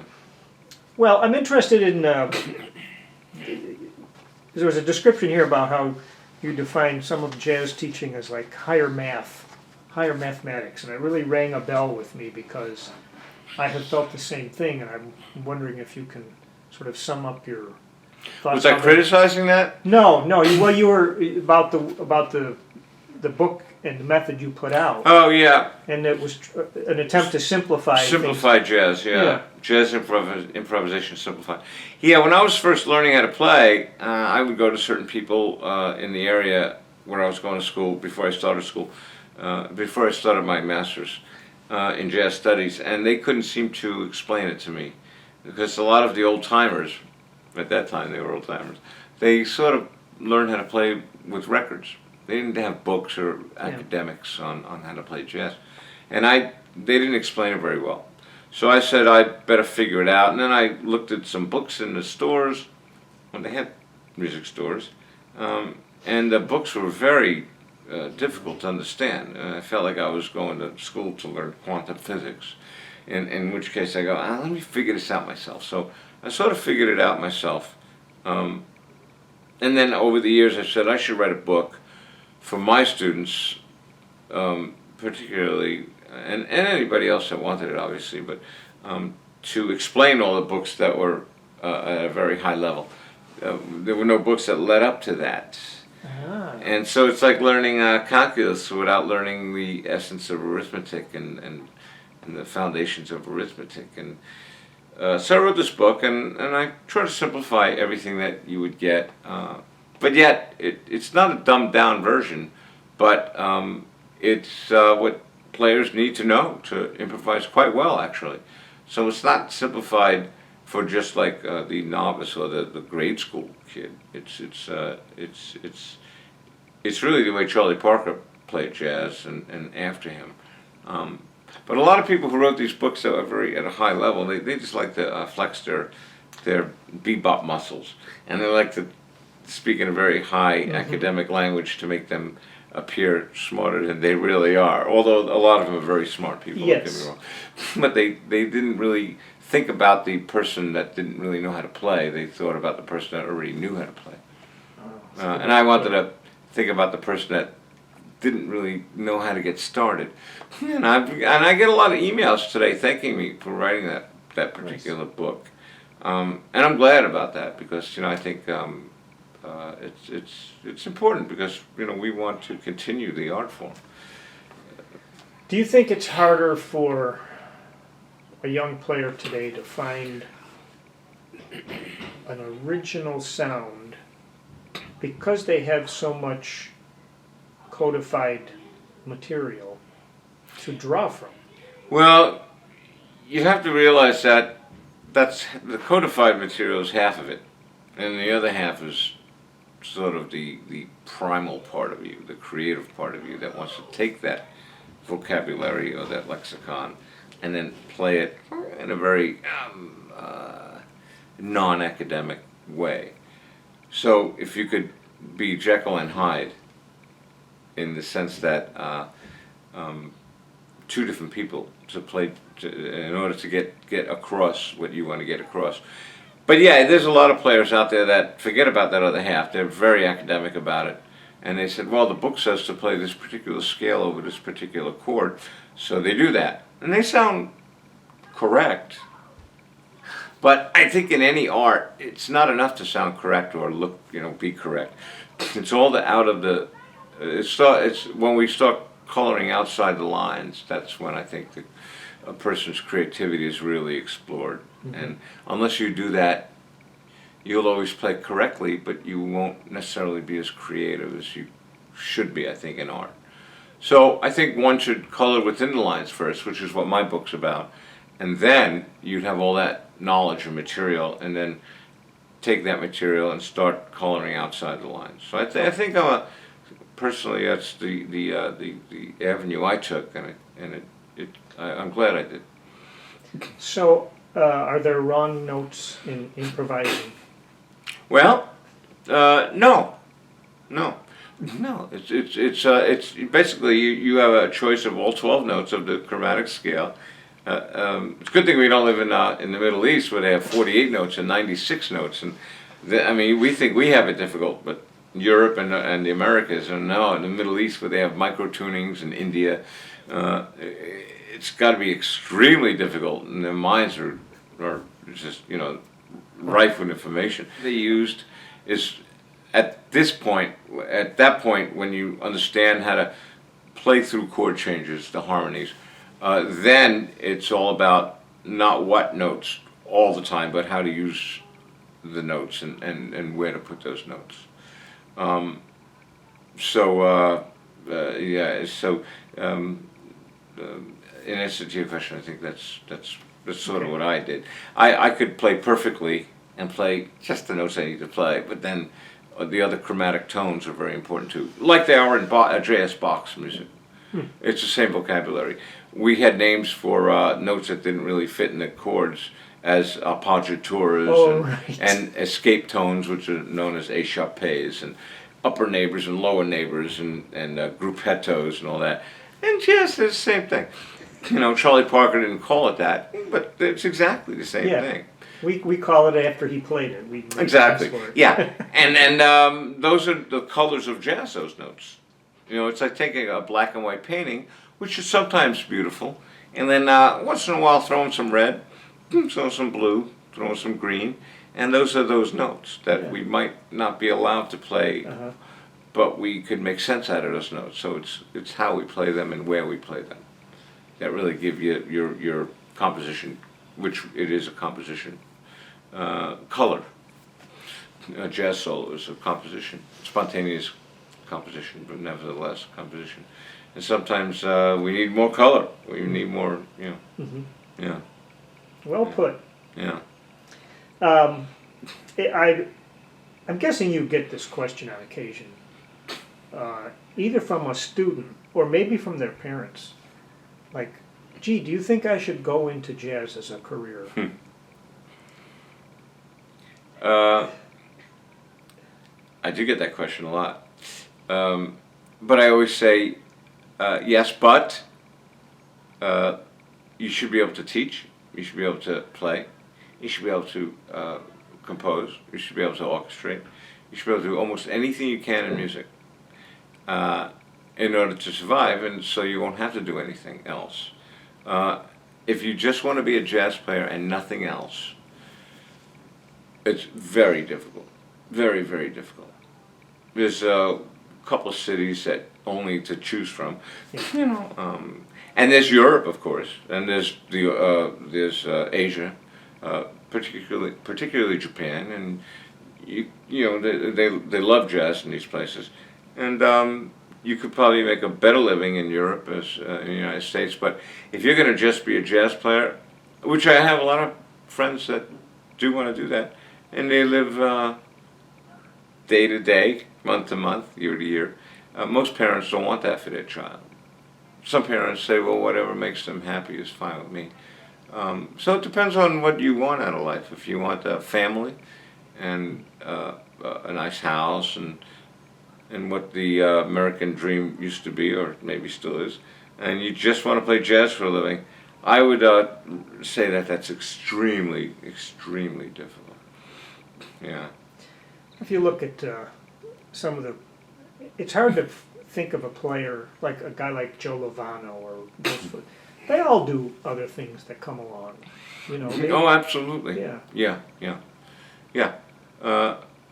Well, I'm interested in. There was a description here about how you define some of jazz teaching as like higher mathematics, and it really rang a bell with me because I have felt the same thing, and I'm wondering if you can sort of sum up your thoughts. Was I criticizing that? No. Well, you were about the book and the method you put out. Oh yeah. And it was an attempt to simplify Jazz, yeah. Jazz improvisation simplified. Yeah, when I was first learning how to play, I would go to certain people in the area where I was going to school before I started my master's in jazz studies, and they couldn't seem to explain it to me because a lot of the old timers, at that time they were old timers, they sort of learned how to play with records. They didn't have books or academics on how to play jazz. And they didn't explain it very well. So I said I'd better figure it out. And then I looked at some books in the stores, when they had music stores. And the books were very difficult to understand. I felt like I was going to school to learn quantum physics. In which case I go, let me figure this out myself. So I sort of figured it out myself. And then over the years I said I should write a book for my students, particularly, and anybody else that wanted it, obviously, but to explain all the books that were at a very high level. There were no books that led up to that. And so it's like learning calculus without learning the essence of arithmetic and the foundations of arithmetic. And so I wrote this book, and I try to simplify everything that you would get. But yet, it's not a dumbed down version, but it's what players need to know to improvise quite well, actually. So it's not simplified for just like the novice or the grade school kid. It's really the way Charlie Parker played jazz and after him. But a lot of people who wrote these books that were very at a high level, they just like to flex their bebop muscles, and they like to speak in a very high academic language to make them appear smarter than they really are. Although a lot of them are very smart people, don't get me wrong. But they didn't really think about the person that didn't really know how to play. They thought about the person that already knew how to play. And I wanted to think about the person that didn't really know how to get started. And I get a lot of emails today thanking me for writing that particular book. And I'm glad about that because I think it's important because we want to continue the art form. Do you think it's harder for a young player today to find an original sound because they have so much codified material to draw from? Well, you have to realize that the codified material is half of it, and the other half is sort of the primal part of you, the creative part of you that wants to take that vocabulary or that lexicon and then play it in a very non-academic way. So if you could be Jekyll and Hyde in the sense that two different people to play in order to get across what you want to get across. But yeah, there's a lot of players out there that forget about that other half. They're very academic about it. And they said, well, the book says to play this particular scale over this particular chord, so they do that. And they sound correct. But I think in any art, it's not enough to sound correct or look, be correct. It's all it's when we start coloring outside the lines, that's when I think a person's creativity is really explored. And unless you do that, you'll always play correctly, but you won't necessarily be as creative as you should be, I think, in art. So I think one should color within the lines first, which is what my book's about, and then you'd have all that knowledge and material, and then take that material and start coloring outside the lines. So I think personally that's the avenue I took, and I'm glad I did. So, are there wrong notes in improvising? Well, no, no. No, it's basically you have a choice of all 12 notes of the chromatic scale. It's a good thing we don't live in the Middle East where they have 48 notes and 96 notes, and I mean we think we have it difficult, but Europe and the Americas, and now in the Middle East where they have micro tunings, and India, it's got to be extremely difficult, and their minds are just rife with information. They used is. At that point, when you understand how to play through chord changes, the harmonies, then it's all about not what notes all the time, but how to use the notes and where to put those notes. In answer to your question, I think that's sort of what I did. I could play perfectly and play just the notes I need to play, but then the other chromatic tones are very important too, like they are in J.S. Bach's music. It's the same vocabulary. We had names for notes that didn't really fit in the chords as appoggiaturas and escape tones, which are known as échappés, and upper neighbors and lower neighbors, and gruppettos and all that. And jazz is the same thing. Charlie Parker didn't call it that, but it's exactly the same thing. We call it after he played it. We Exactly. Yeah, and those are the colors of jazz. Those notes. It's like taking a black and white painting, which is sometimes beautiful, and then once in a while throwing some red, throw some blue, throw some green, and those are those notes that we might not be allowed to play, but we could make sense out of those notes. So it's how we play them and where we play them that really give you your composition, which it is a composition. Color. A jazz solo is a composition, spontaneous composition, but nevertheless composition. And sometimes we need more color. We need more, yeah. Well put. Yeah. I'm guessing you get this question on occasion, either from a student or maybe from their parents. Like, gee, do you think I should go into jazz as a career? I do get that question a lot. But I always say, yes, but you should be able to teach, you should be able to play, you should be able to compose, you should be able to orchestrate, you should be able to do almost anything you can in music in order to survive, and so you won't have to do anything else. If you just want to be a jazz player and nothing else, it's very difficult, very, very difficult. There's a couple of cities that only to choose from, and there's Europe, of course, and there's Asia, particularly Japan, and they love jazz in these places, and you could probably make a better living in Europe as in the United States. But if you're going to just be a jazz player, which I have a lot of friends that do want to do that, and they live day to day, month to month, year to year. Most parents don't want that for their child. Some parents say, well, whatever makes them happy is fine with me. So it depends on what you want out of life. If you want a family and a nice house and what the American dream used to be, or maybe still is, and you just want to play jazz for a living, I would say that that's extremely, extremely difficult. Yeah. If you look at some of the, it's hard to think of a player like a guy like Joe Lovano or Wilson. They all do other things that come along, Oh, absolutely. Yeah.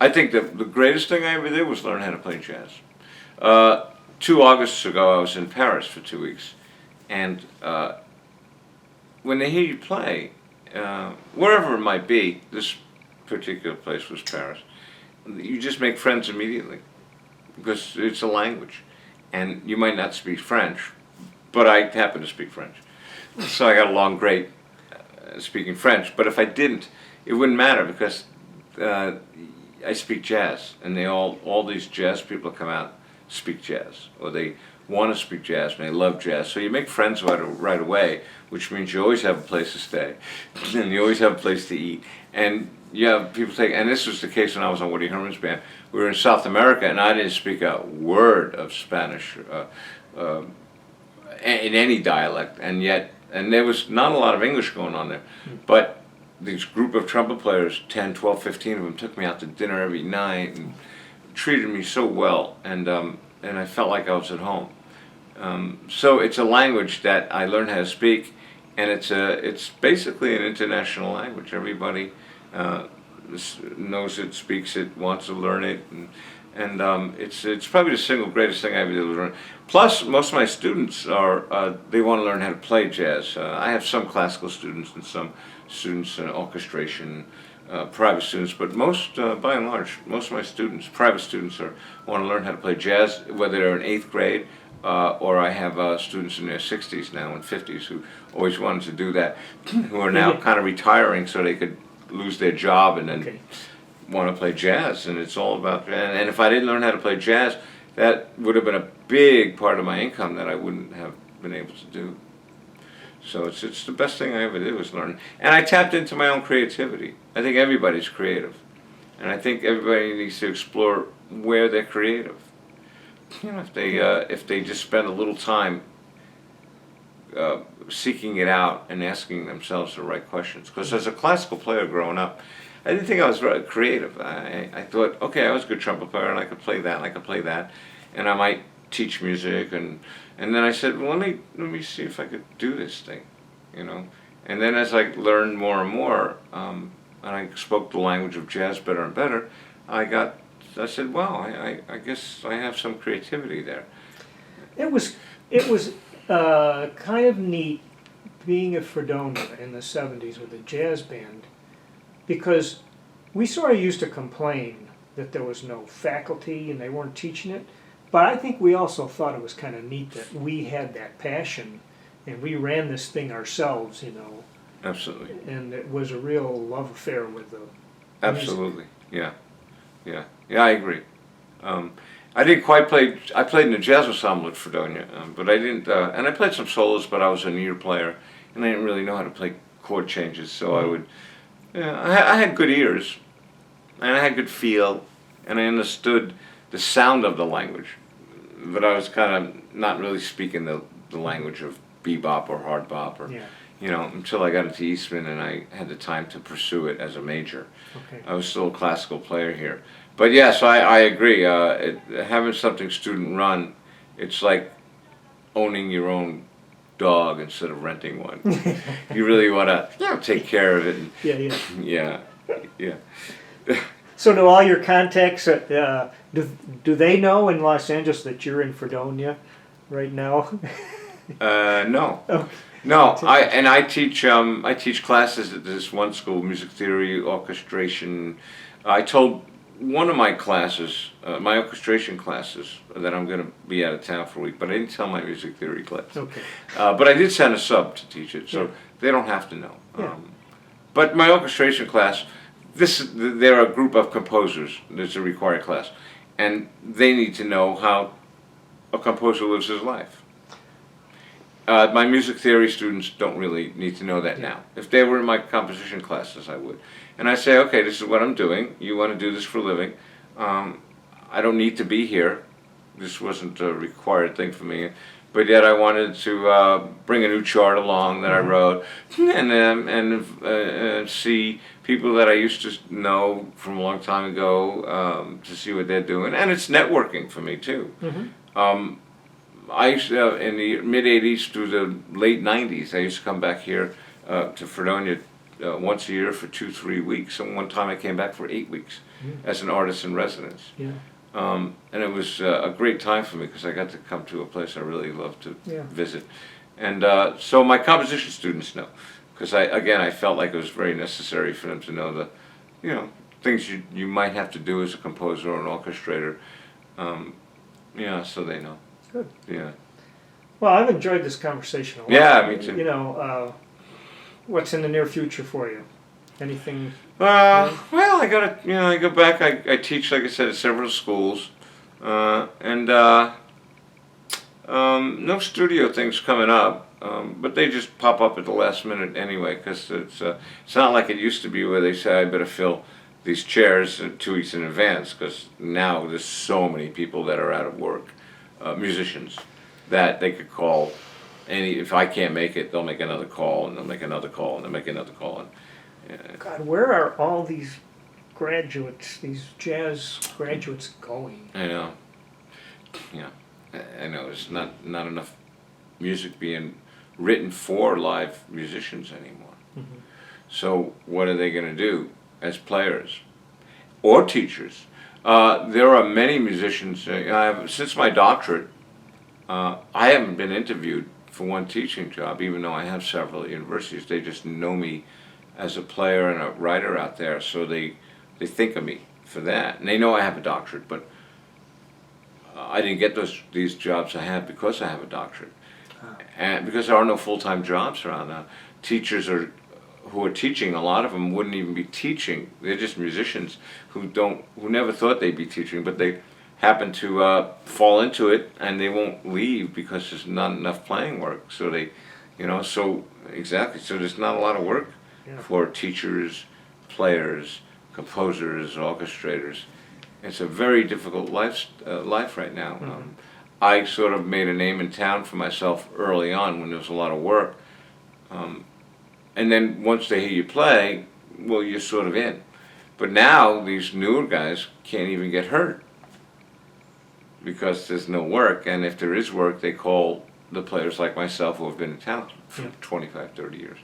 I think the greatest thing I ever did was learn how to play jazz. 2 Augusts ago, I was in Paris for 2 weeks, and when they hear you play, wherever it might be, this particular place was Paris, you just make friends immediately because it's a language, and you might not speak French, but I happen to speak French, so I got along great speaking French. But if I didn't, it wouldn't matter because I speak jazz, and all these jazz people come out speak jazz, or they want to speak jazz and they love jazz. So you make friends right away, which means you always have a place to stay, and you always have a place to eat, and yeah, people think, and this was the case when I was on Woody Herman's band. We were in South America, and I didn't speak a word of Spanish in any dialect, and there was not a lot of English going on there. But these group of trumpet players, 10, 12, 15 of them, took me out to dinner every night and treated me so well, and I felt like I was at home. So it's a language that I learned how to speak, and it's basically an international language. Everybody knows it, speaks it, wants to learn it, and it's probably the single greatest thing I've ever learned. Plus, most of my students they want to learn how to play jazz. I have some classical students and some students in orchestration, private students, but by and large, most of my students, private students, want to learn how to play jazz, whether they're in 8th grade, or I have students in their 60s now and 50s who always wanted to do that, who are now kind of retiring so they could lose their job and then want to play jazz. And it's all about, and if I didn't learn how to play jazz, that would have been a big part of my income that I wouldn't have been able to do. So it's the best thing I ever did was learn. And I tapped into my own creativity. I think everybody's creative. And I think everybody needs to explore where they're creative. You know, if they just spend a little time seeking it out and asking themselves the right questions. Because as a classical player growing up, I didn't think I was very creative. I thought, okay, I was a good trumpet player and I could play that and I could play that, and I might teach music, and then I said, well, let me see if I could do this thing, you know. And then as I learned more and more, and I spoke the language of jazz better and better, I said, wow, I guess I have some creativity there. It was kind of neat being at Fredonia in the 70s with a jazz band, because we sort of used to complain that there was no faculty and they weren't teaching it, but I think we also thought it was kind of neat that we had that passion and we ran this thing ourselves, you know. Absolutely. And it was a real love affair with the Absolutely, music. Yeah, I agree. I didn't quite play. I played in the jazz ensemble at Fredonia, but I didn't. And I played some solos, but I was an ear player, and I didn't really know how to play chord changes. So I would. Yeah, I had good ears, and I had good feel, and I understood the sound of the language, but I was kind of not really speaking the language of bebop or hard bop or. Yeah. You know, until I got into Eastman and I had the time to pursue it as a major. Okay. I was still a classical player here. But yes, I agree. Having something student run, it's like owning your own dog instead of renting one. You really want to take care of it. And, yeah. So do all your contacts, do they know in Los Angeles that you're in Fredonia right now? No. Okay. No, I teach classes at this one school, music theory, orchestration. I told one of my classes, my orchestration classes, that I'm going to be out of town for a week, but I didn't tell my music theory class. Okay. But I did send a sub to teach it, so they don't have to know. Yeah. But my orchestration class, they're a group of composers. It's a required class, and they need to know how a composer lives his life. My music theory students don't really need to know that now. If they were in my composition classes, I would. And I say, okay, this is what I'm doing. You want to do this for a living. I don't need to be here. This wasn't a required thing for me. But yet I wanted to bring a new chart along that I wrote and see people that I used to know from a long time ago to see what they're doing. And it's networking for me, too. Mm-hmm. I used to, in the mid-'80s through the late '90s, I used to come back here to Fredonia once a year for 2-3 weeks. And one time I came back for 8 weeks as an artist in residence. Yeah. And it was a great time for me because I got to come to a place I really love to visit. And so my composition students know, because I felt like it was very necessary for them to know the, things you might have to do as a composer or an orchestrator. So they know. Good. Yeah. Well, I've enjoyed this conversation a lot. Yeah, me too. What's in the near future for you? Anything? Well, I go back. I teach, like I said, at several schools, and no studio things coming up. but they just pop up at the last minute anyway, because it's not like it used to be where they say, I better fill these chairs 2 weeks in advance, because now there's so many people that are out of work, musicians, that they could call if I can't make it, they'll make another call, and they'll make another call, and they'll make another call. God, where are all these graduates, these jazz graduates going? I know. Yeah, I know. There's not enough music being written for live musicians anymore. Mm-hmm. So what are they going to do as players or teachers? There are many musicians. Since my doctorate, I haven't been interviewed for one teaching job, even though I have several at universities. They just know me as a player and a writer out there, so they think of me for that. And they know I have a doctorate, but I didn't get these jobs I have because I have a doctorate. And because there are no full-time jobs around now. Teachers who are teaching, a lot of them wouldn't even be teaching. They're just musicians who never thought they'd be teaching, but they happen to fall into it, and they won't leave because there's not enough playing work. So exactly. So there's not a lot of work for teachers, players, composers, orchestrators. It's a very difficult life right now. Mm-hmm. I sort of made a name in town for myself early on when there was a lot of work. And then once they hear you play, well, you're sort of in. But now these newer guys can't even get heard because there's no work. And if there is work, they call the players like myself who have been in town for 25, 30 years.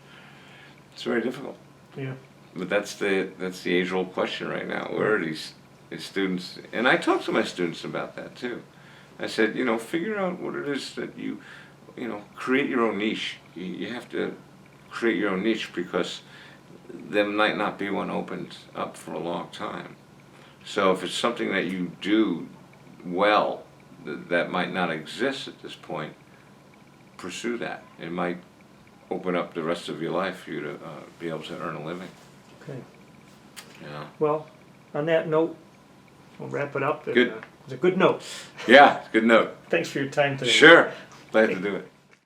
It's very difficult. Yeah. But that's the age-old question right now. Where are these students? And I talk to my students about that too. I said, figure out what it is that create your own niche. You have to create your own niche because there might not be one opened up for a long time. So if it's something that you do well that might not exist at this point, pursue that. It might open up the rest of your life for you to be able to earn a living. Okay. Yeah. Well, on that note, we'll wrap it up. Good. It was a good note. Yeah, good note. Thanks for your time today. Sure. Glad to do it.